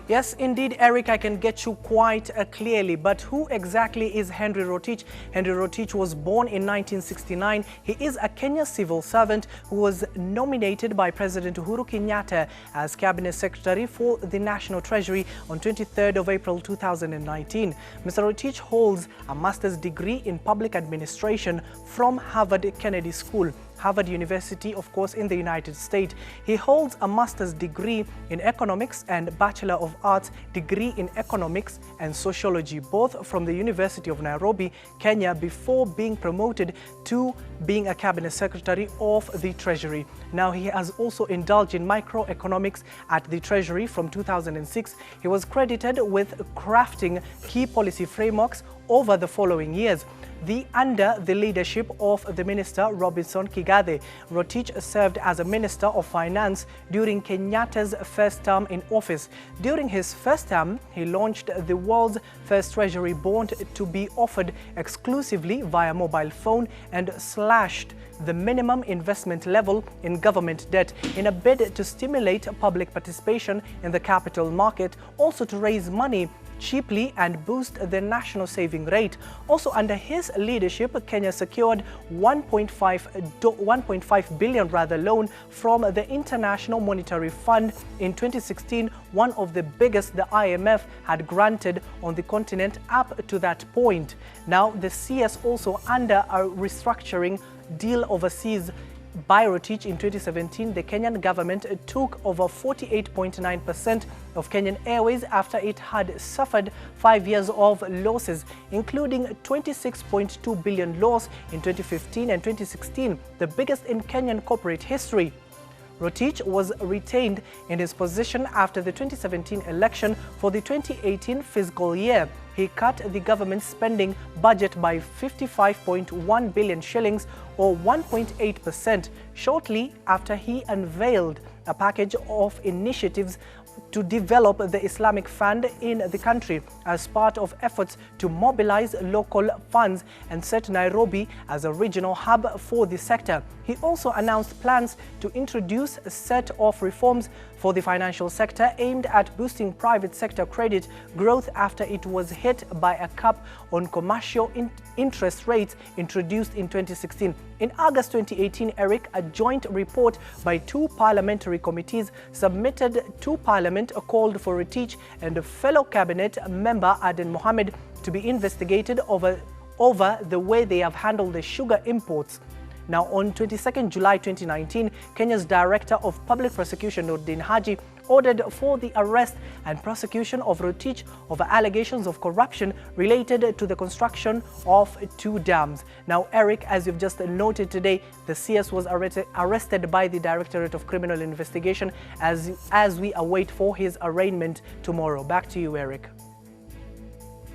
Yes, indeed, Eric, I can get you quite clearly. But who exactly is Henry Rotich? Henry Rotich was born in 1969. He is a Kenyan civil servant who was nominated by President Uhuru Kenyatta as Cabinet Secretary for the National Treasury on 23rd of April 2019. Mr. Rotich holds a master's degree in public administration from Harvard Kennedy School, Harvard University, of course, in the United States. He holds a master's degree in economics and Bachelor of Arts degree in economics and sociology, both from the University of Nairobi, Kenya, before being promoted to being a cabinet secretary of the Treasury. Now, he has also indulged in microeconomics at the Treasury from 2006. He was credited with crafting key policy frameworks over the following years. Under the leadership of the Minister Robinson Kigathe, Rotich served as a Minister of Finance during Kenyatta's first term in office. During his first term, he launched the world's first treasury bond to be offered exclusively via mobile phone and slashed the minimum investment level in government debt in a bid to stimulate public participation in the capital market, also to raise money cheaply and boost the national saving rate. Also under his leadership, Kenya secured 1.5 billion loan from the International Monetary Fund in 2016, one of the biggest the IMF had granted on the continent up to that point. Now the CS also under a restructuring deal overseas by Rotich in 2017, the Kenyan government took over 48.9% of Kenyan Airways after it had suffered 5 years of losses, including 26.2 billion loss in 2015 and 2016, the biggest in Kenyan corporate history. Rotich was retained in his position after the 2017 election for the 2018 fiscal year. He cut the government's spending budget by 55.1 billion shillings or 1.8% shortly after he unveiled a package of initiatives to develop the Islamic Fund in the country as part of efforts to mobilize local funds and set Nairobi as a regional hub for the sector. He also announced plans to introduce a set of reforms for the financial sector aimed at boosting private sector credit growth after it was hit by a cap on commercial interest rates introduced in 2016. In August 2018, Eric, a joint report by two parliamentary committees submitted to Parliament called for Rotich and a fellow cabinet member Aden Mohamed to be investigated over the way they have handled the sugar imports. Now, on 22nd July 2019, Kenya's Director of Public Prosecution, Nordin Haji, ordered for the arrest and prosecution of Rotich over allegations of corruption related to the construction of two dams. Now, Eric, as you've just noted today, the CS was arrested by the Directorate of Criminal Investigation as we await for his arraignment tomorrow. Back to you, Eric.